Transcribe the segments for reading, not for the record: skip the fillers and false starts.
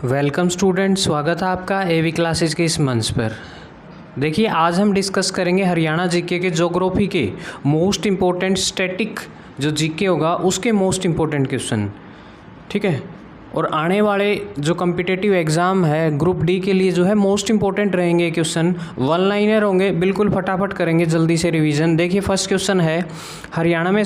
Welcome student, स्वागत है आपका एवी क्लासेस के इस मंच पर। देखिए, आज हम डिस्कस करेंगे हरियाणा जीके के ज्योग्राफी के मोस्ट इम्पोर्टेंट स्टैटिक जो जीके होगा उसके मोस्ट इम्पोर्टेंट क्वेश्चन, ठीक है। और आने वाले जो कम्पिटिटिव एग्ज़ाम है ग्रुप डी के लिए जो है मोस्ट इम्पोर्टेंट रहेंगे क्वेश्चन, वन लाइनर होंगे, बिल्कुल फटाफट करेंगे जल्दी से रिवीजन। देखिए, फर्स्ट क्वेश्चन है हरियाणा में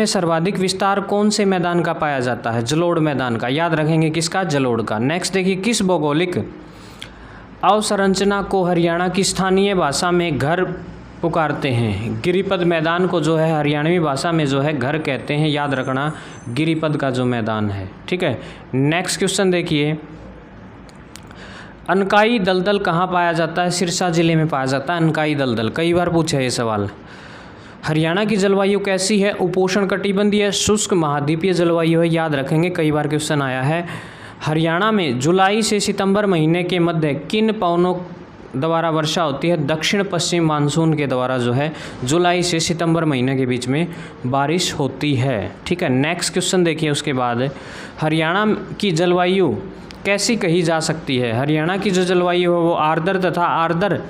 सर्वाधिक विस्तार कौन से मैदान का पाया जाता है? जलोढ़ मैदान का। याद रखेंगे किसका? जलोढ़ का। नेक्स्ट देखिए, किस भौगोलिक अवसंरचना को हरियाणा की स्थानीय भाषा में घर पुकारते हैं? गिरिपद मैदान को जो है हरियाणवी भाषा में जो है घर कहते हैं। याद रखना, गिरिपद का जो मैदान है, ठीक है। नेक्स्ट क्वेश्चन देखिए, अनकाई दलदल कहाँ पाया जाता है? सिरसा जिले में पाया जाता है अनकाई दलदल। कई बार पूछा है ये सवाल। हरियाणा की जलवायु कैसी है? उपोष्ण कटिबंधीय शुष्क महाद्वीपीय जलवायु है। याद रखेंगे, कई बार क्वेश्चन आया है। हरियाणा में जुलाई से सितंबर महीने के मध्य किन पवनों द्वारा वर्षा होती है? दक्षिण पश्चिम मानसून के द्वारा जो है जुलाई से सितंबर महीने के बीच में बारिश होती है, ठीक है। नेक्स्ट क्वेश्चन देखिए, उसके बाद हरियाणा की जलवायु कैसी कही जा सकती है? हरियाणा की जो जलवायु है वो आर्द्र तथा आर्द्र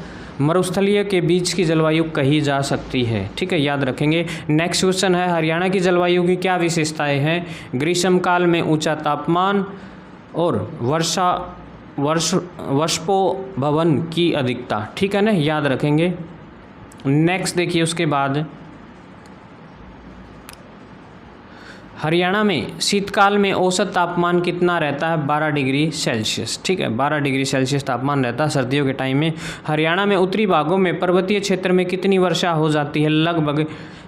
मरुस्थलीय के बीच की जलवायु कही जा सकती है, ठीक है। याद रखेंगे। नेक्स्ट क्वेश्चन है, हरियाणा की जलवायु की क्या विशेषताएं हैं? ग्रीष्मकाल में ऊंचा तापमान और वर्षपोभवन की अधिकता, ठीक है ना, याद रखेंगे। नेक्स्ट देखिए, उसके बाद हरियाणा में शीतकाल में औसत तापमान कितना रहता है? 12 डिग्री सेल्सियस, ठीक है। 12 डिग्री सेल्सियस तापमान रहता है सर्दियों के टाइम में। हरियाणा में उत्तरी भागों में पर्वतीय क्षेत्र में कितनी वर्षा हो जाती है? लगभग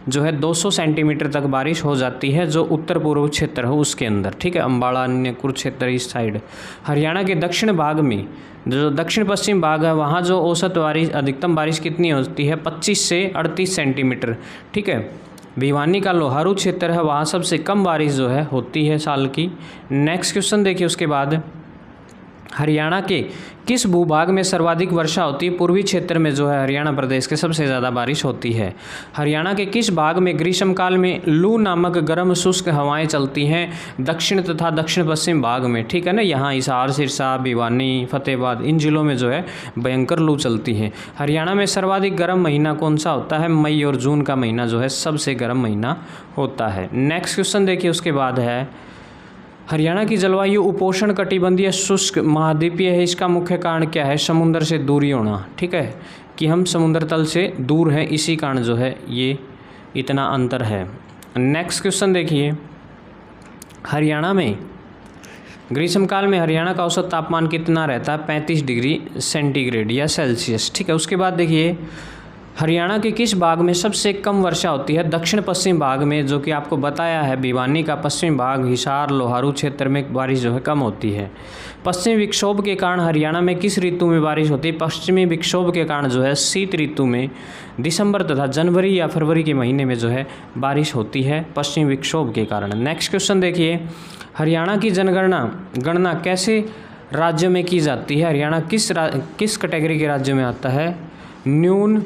जो है 200 सेंटीमीटर तक बारिश हो जाती है, जो उत्तर पूर्व क्षेत्र है उसके अंदर, ठीक है। अम्बाड़ा, अन्य कुरुक्षेत्र इस साइड। हरियाणा के दक्षिण भाग में जो दक्षिण पश्चिम भाग है वहाँ जो औसत बारिश, अधिकतम बारिश कितनी होती है? 25 से 38 सेंटीमीटर, ठीक है। भिवानी का लोहारू क्षेत्र है, वहाँ सबसे कम बारिश जो है होती है साल की। नेक्स्ट क्वेश्चन देखिए, उसके बाद हरियाणा के किस भूभाग में सर्वाधिक वर्षा होती है? पूर्वी क्षेत्र में जो है हरियाणा प्रदेश के सबसे ज़्यादा बारिश होती है। हरियाणा के किस भाग में ग्रीष्मकाल में लू नामक गर्म शुष्क हवाएं चलती हैं? दक्षिण तथा दक्षिण पश्चिम भाग में, ठीक है ना। यहाँ हिसार, सिरसा, भिवानी, फतेहाबाद इन जिलों में जो है भयंकर लू चलती है। हरियाणा में सर्वाधिक गर्म महीना कौन सा होता है? मई और जून का महीना जो है सबसे गर्म महीना होता है। नेक्स्ट क्वेश्चन देखिए, उसके बाद है हरियाणा की जलवायु उपोष्ण कटिबंधीय शुष्क महाद्वीपीय है। इसका मुख्य कारण क्या है? समुद्र से दूरी होना, ठीक है, कि हम समुद्र तल से दूर हैं, इसी कारण जो है ये इतना अंतर है। नेक्स्ट क्वेश्चन देखिए, हरियाणा में ग्रीष्मकाल में हरियाणा का औसत तापमान कितना रहता है? 35 डिग्री सेंटीग्रेड या सेल्सियस, ठीक है। उसके बाद देखिए, हरियाणा के किस भाग में सबसे कम वर्षा होती है? दक्षिण पश्चिम भाग में, जो कि आपको बताया है भिवानी का पश्चिम भाग, हिसार, लोहारू क्षेत्र में बारिश जो है कम होती है। पश्चिमी विक्षोभ के कारण हरियाणा में किस ऋतु में बारिश होती है? पश्चिमी विक्षोभ के कारण जो है शीत ऋतु में दिसंबर तथा जनवरी या फरवरी के महीने में जो है बारिश होती है पश्चिमी विक्षोभ के कारण। नेक्स्ट क्वेश्चन देखिए, हरियाणा की गणना कैसे राज्य में की जाती है? हरियाणा किस कैटेगरी के राज्य में आता है? न्यून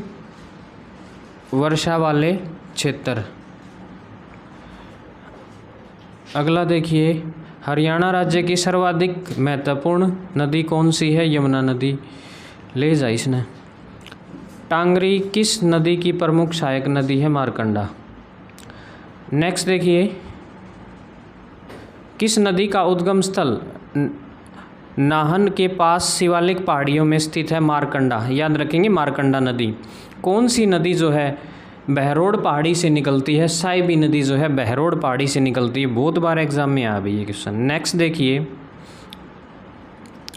वर्षा वाले क्षेत्र। अगला देखिए, हरियाणा राज्य की सर्वाधिक महत्वपूर्ण नदी कौन सी है? यमुना नदी। ले जा इसने। टांगरी किस नदी की प्रमुख सहायक नदी है? मारकंडा। नेक्स्ट देखिए, किस नदी का उद्गम स्थल नाहन के पास शिवालिक पहाड़ियों में स्थित है? मारकंडा। याद रखेंगे, मारकंडा नदी। कौन सी नदी जो है बहरोड पहाड़ी से निकलती है? साइबी नदी जो है बहरोड पहाड़ी से निकलती है। बहुत बार एग्जाम में आया भाई ये क्वेश्चन। नेक्स्ट देखिए,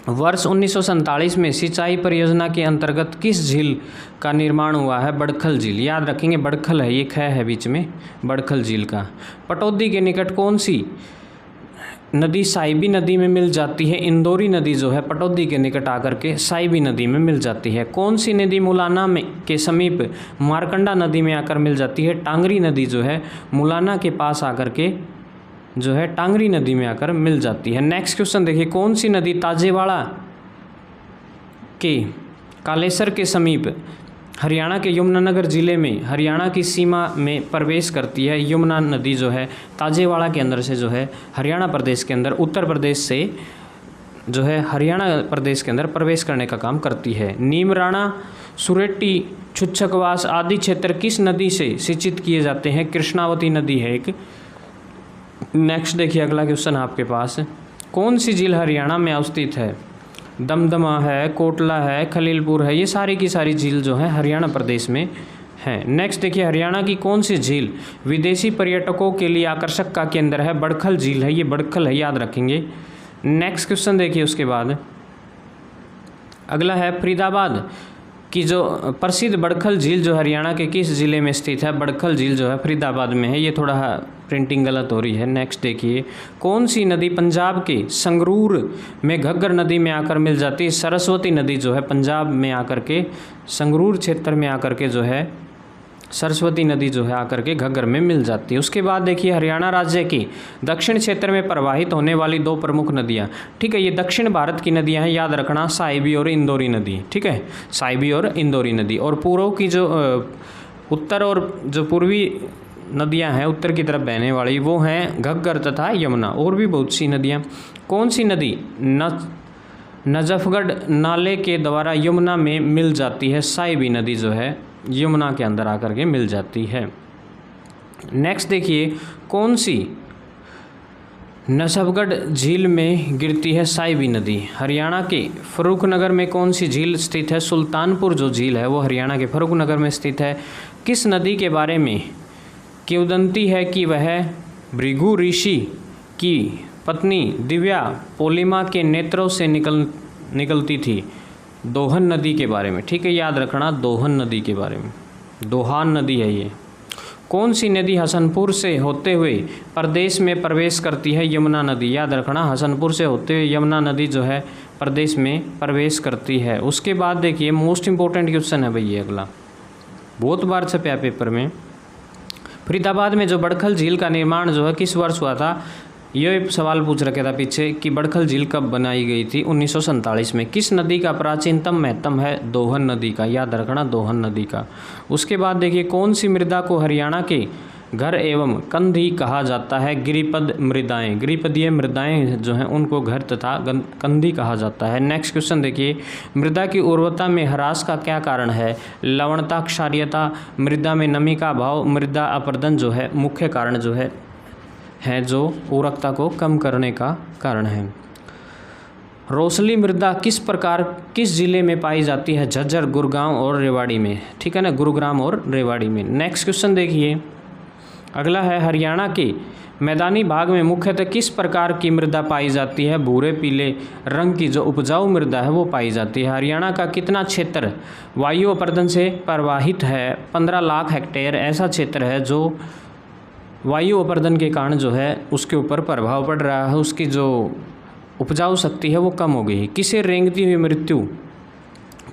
वर्ष 1947 में सिंचाई परियोजना के अंतर्गत किस झील का निर्माण हुआ है? बड़खल झील। याद रखेंगे, बड़खल है, ये ख है बीच में, बड़खल झील का। पटौदी के निकट कौन सी नदी साइबी नदी में मिल जाती है? इंदौरी नदी जो है पटौदी के निकट आकर के साइबी नदी में मिल जाती है। कौन सी नदी मुलाना में के समीप मारकंडा नदी में आकर मिल जाती है? टांगरी नदी जो है मुलाना के पास आकर के जो है टांगरी नदी में आकर मिल जाती है। नेक्स्ट क्वेश्चन देखिए, कौन सी नदी ताजेवाड़ा के कालेसर के समीप हरियाणा के यमुनानगर ज़िले में हरियाणा की सीमा में प्रवेश करती है यमुना नदी जो है ताजेवाड़ा के अंदर से जो है हरियाणा प्रदेश के अंदर उत्तर प्रदेश से जो है हरियाणा प्रदेश के अंदर प्रवेश करने का काम करती है। नीमराणा, सुरेटी, छुच्छकवास आदि क्षेत्र किस नदी से सिंचित किए जाते हैं? कृष्णावती नदी है एक। नेक्स्ट देखिए अगला क्वेश्चन आपके पास, कौन सी झील हरियाणा में अवस्थित है? दमदमा है, कोटला है, खलीलपुर है, ये सारी की सारी झील जो है हरियाणा प्रदेश में है। नेक्स्ट देखिए हरियाणा की कौन सी झील विदेशी पर्यटकों के लिए आकर्षक का केंद्र है? बड़खल झील है, ये बड़खल है, याद रखेंगे। नेक्स्ट क्वेश्चन देखिए उसके बाद अगला है फरीदाबाद की जो प्रसिद्ध बड़खल झील जो हरियाणा के किस ज़िले में स्थित है? बड़खल झील जो है फरीदाबाद में है, ये थोड़ा प्रिंटिंग गलत हो रही है। नेक्स्ट देखिए कौन सी नदी पंजाब के संगरूर में घग्गर नदी में आकर मिल जाती है? सरस्वती नदी जो है पंजाब में आकर के संगरूर क्षेत्र में आकर के जो है सरस्वती नदी जो है आकर के घग्गर में मिल जाती है। उसके बाद देखिए हरियाणा राज्य की दक्षिण क्षेत्र में प्रवाहित होने वाली दो प्रमुख नदियाँ, ठीक है, ये दक्षिण भारत की नदियाँ हैं, याद रखना, साहिबी और इंदौरी नदी, ठीक है, साहिबी और इंदौरी नदी। और पूर्व की जो उत्तर और जो पूर्वी नदियाँ हैं उत्तर की तरफ बहने वाली वो हैं घग्गर तथा यमुना, और भी बहुत सी नदियाँ। कौन सी नदी नजफगढ़ नाले के द्वारा यमुना में मिल जाती है? साहिबी नदी जो है यमुना के अंदर आकर के मिल जाती है। नेक्स्ट देखिए कौन सी नजफगढ़ झील में गिरती है? साहिबी नदी। हरियाणा के फर्रुखनगर में कौन सी झील स्थित है? सुल्तानपुर जो झील है वो हरियाणा के फर्रुखनगर में स्थित है। किस नदी के बारे में किंवदंती है कि वह भृगु ऋषि की पत्नी दिव्या पोलिमा के नेत्रों से निकलती थी? दोहन नदी के बारे में, ठीक है, याद रखना, दोहन नदी के बारे में, दोहान नदी है ये। कौन सी नदी हसनपुर से होते हुए प्रदेश में प्रवेश करती है? यमुना नदी, याद रखना, हसनपुर से होते हुए यमुना नदी जो है प्रदेश में प्रवेश करती है। उसके बाद देखिए मोस्ट इंपॉर्टेंट क्वेश्चन है भाई ये अगला, बहुत बार छपा पेपर में। फरीदाबाद में जो बड़खल झील का निर्माण जो है किस वर्ष हुआ था? ये सवाल पूछ रखा था पीछे कि बड़खल झील कब बनाई गई थी? 1947 में। किस नदी का प्राचीनतम महत्तम है? दोहन नदी का, याद रखना, दोहन नदी का। उसके बाद देखिए कौन सी मृदा को हरियाणा के घर एवं कंधी कहा जाता है? गिरिपद मृदाएं, गिरिपदीय मृदाएं जो हैं उनको घर तथा कंधी कहा जाता है। नेक्स्ट क्वेश्चन देखिए मृदा की उर्वरता में ह्रास का क्या कारण है? लवणता, क्षारीयता, मृदा में नमी का अभाव, मृदा अपरदन जो है मुख्य कारण जो है जो उर्वरकता को कम करने का कारण है। रोसली मृदा किस जिले में पाई जाती है? झज्जर, गुरुग्राम और रेवाड़ी में, ठीक है ना, गुरुग्राम और रेवाड़ी में। नेक्स्ट क्वेश्चन देखिए अगला है हरियाणा के मैदानी भाग में मुख्यतः किस प्रकार की मृदा पाई जाती है? भूरे पीले रंग की जो उपजाऊ मृदा है वो पाई जाती है। हरियाणा का कितना क्षेत्र वायु अपर्दन से प्रभावित है? 15 लाख हेक्टेयर ऐसा क्षेत्र है जो वायु अपर्दन के कारण जो है उसके ऊपर प्रभाव पड़ रहा है, उसकी जो उपजाऊ शक्ति है वो कम हो गई है। किसे रेंगती हुई मृत्यु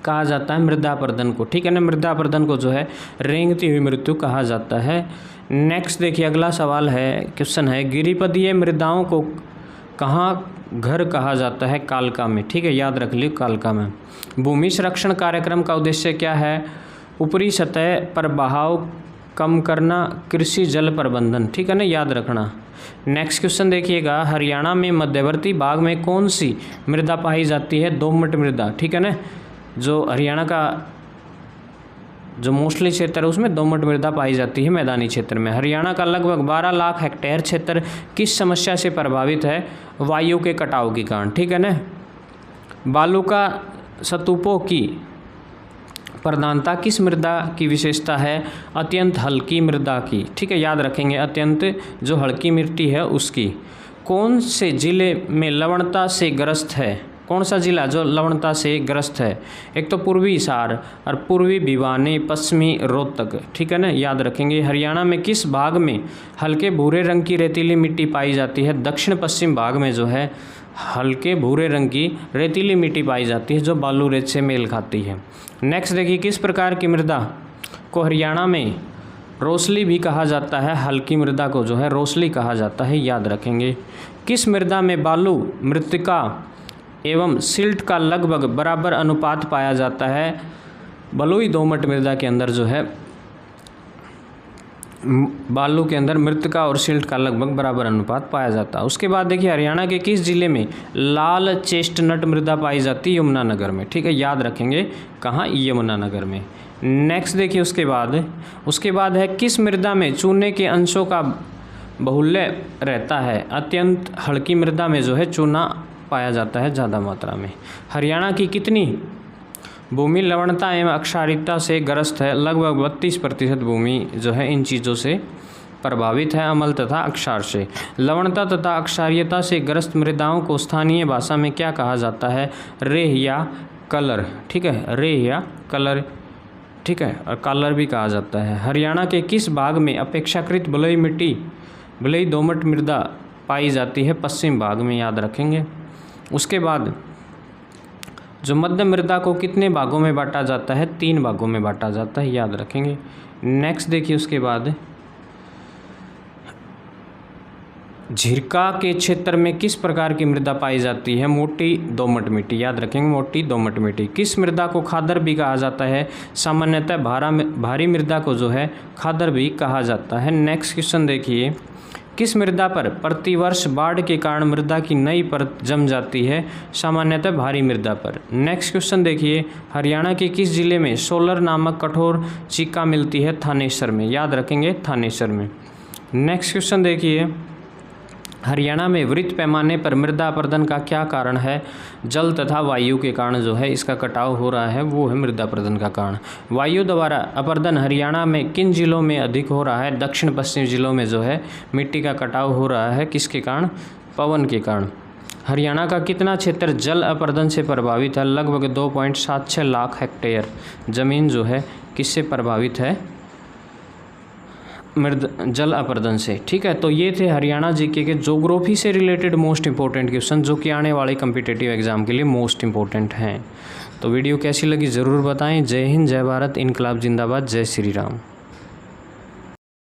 कहा जाता है? मृदा अपर्दन को, ठीक है ना, मृदा अपर्दन को जो है रेंगती हुई मृत्यु कहा जाता है। नेक्स्ट देखिए अगला सवाल है, क्वेश्चन है गिरिपदीय मृदाओं को कहाँ घर कहा जाता है? कालका में, ठीक है, याद रख लीजिए, कालका में। भूमि संरक्षण कार्यक्रम का उद्देश्य क्या है? ऊपरी सतह पर बहाव कम करना, कृषि जल प्रबंधन, ठीक है ना, याद रखना। नेक्स्ट क्वेश्चन देखिएगा हरियाणा में मध्यवर्ती भाग में कौन सी मृदा पाई जाती है? दोमट मृदा, ठीक है ना, जो हरियाणा का जो मोस्टली क्षेत्र है उसमें दोमट मृदा पाई जाती है मैदानी क्षेत्र में। हरियाणा का लगभग 12 लाख हेक्टेयर क्षेत्र किस समस्या से प्रभावित है? वायु के कटाव के कारण, ठीक है ना। बालू का स्तूपों की प्रधानता किस मृदा की विशेषता है? अत्यंत हल्की मृदा की, ठीक है, याद रखेंगे, अत्यंत जो हल्की मिट्टी है उसकी। कौन से जिले में लवणता से ग्रस्त है? कौन सा जिला जो लवणता से ग्रस्त है? एक तो पूर्वी हिसार और पूर्वी भिवानी, पश्चिमी रोहतक, ठीक है ना, याद रखेंगे। हरियाणा में किस भाग में हल्के भूरे रंग की रेतीली मिट्टी पाई जाती है? दक्षिण पश्चिम भाग में जो है हल्के भूरे रंग की रेतीली मिट्टी पाई जाती है जो बालू रेत से मेल खाती है। नेक्स्ट देखिए किस प्रकार की मृदा को हरियाणा में रोसली भी कहा जाता है? हल्की मृदा को जो है रोसली कहा जाता है, याद रखेंगे। किस मृदा में बालू, मृत्तिका एवं सिल्ट का लगभग बराबर अनुपात पाया जाता है? बलुई दोमट मृदा के अंदर जो है बालू के अंदर मृत्तिका और सिल्ट का लगभग बराबर अनुपात पाया जाता है। उसके बाद देखिए हरियाणा के किस जिले में लाल चेस्टनट मृदा पाई जाती है? यमुनानगर में। ठीक है, याद रखेंगे कहाँ? यमुनानगर में। नेक्स्ट देखिए उसके बाद है किस मृदा में चूने के अंशों का बहुल्य रहता है? अत्यंत हल्की मृदा में जो है चूना पाया जाता है ज़्यादा मात्रा में। हरियाणा की कितनी भूमि लवणता एवं अक्षारियता से ग्रस्त है? लगभग 32% भूमि जो है इन चीज़ों से प्रभावित है, अम्ल तथा अक्षार से। लवणता तथा अक्षारियता से ग्रस्त मृदाओं को स्थानीय भाषा में क्या कहा जाता है? रेह या कलर। ठीक है, रेह या कलर। ठीक है, और कलर भी कहा जाता है। हरियाणा के किस भाग में अपेक्षाकृत बलुई दोमट मृदा पाई जाती है? पश्चिम भाग में, याद रखेंगे। उसके बाद जो मध्य मृदा को कितने भागों में बांटा जाता है? 3 भागों में बांटा जाता है, याद रखेंगे। नेक्स्ट देखिए उसके बाद झिरका के क्षेत्र में किस प्रकार की मृदा पाई जाती है? मोटी दोमट मिट्टी, याद रखेंगे, मोटी दोमट मिट्टी। किस मृदा को खादर भी कहा जाता है? सामान्यतः भारी मृदा को जो है खादर भी कहा जाता है। नेक्स्ट क्वेश्चन देखिए, किस मृदा पर प्रतिवर्ष बाढ़ के कारण मृदा की नई परत जम जाती है? सामान्यतः भारी मृदा पर। नेक्स्ट क्वेश्चन देखिए, हरियाणा के किस जिले में सोलर नामक कठोर चिक्का मिलती है? थानेसर में, याद रखेंगे, थानेसर में। नेक्स्ट क्वेश्चन देखिए, हरियाणा में वृत्त पैमाने पर मृदा अपरदन का क्या कारण है? जल तथा वायु के कारण जो है इसका कटाव हो रहा है, वो है मृदा अपरदन का कारण। वायु द्वारा अपरदन हरियाणा में किन जिलों में अधिक हो रहा है? दक्षिण पश्चिम जिलों में जो है मिट्टी का कटाव हो रहा है, किसके कारण? पवन के कारण। हरियाणा का कितना क्षेत्र जल अपरदन से प्रभावित है? लगभग 2.76 लाख हेक्टेयर जमीन जो है किससे प्रभावित है? जल अपरदन से। ठीक है, तो ये थे हरियाणा जीके के ज्योग्राफी से रिलेटेड मोस्ट इंपॉर्टेंट क्वेश्चन, जो कि आने वाले कम्पिटिटिव एग्जाम के लिए मोस्ट इंपॉर्टेंट हैं। तो वीडियो कैसी लगी ज़रूर बताएं। जय हिंद, जय भारत, इनकलाब जिंदाबाद, जय श्री राम।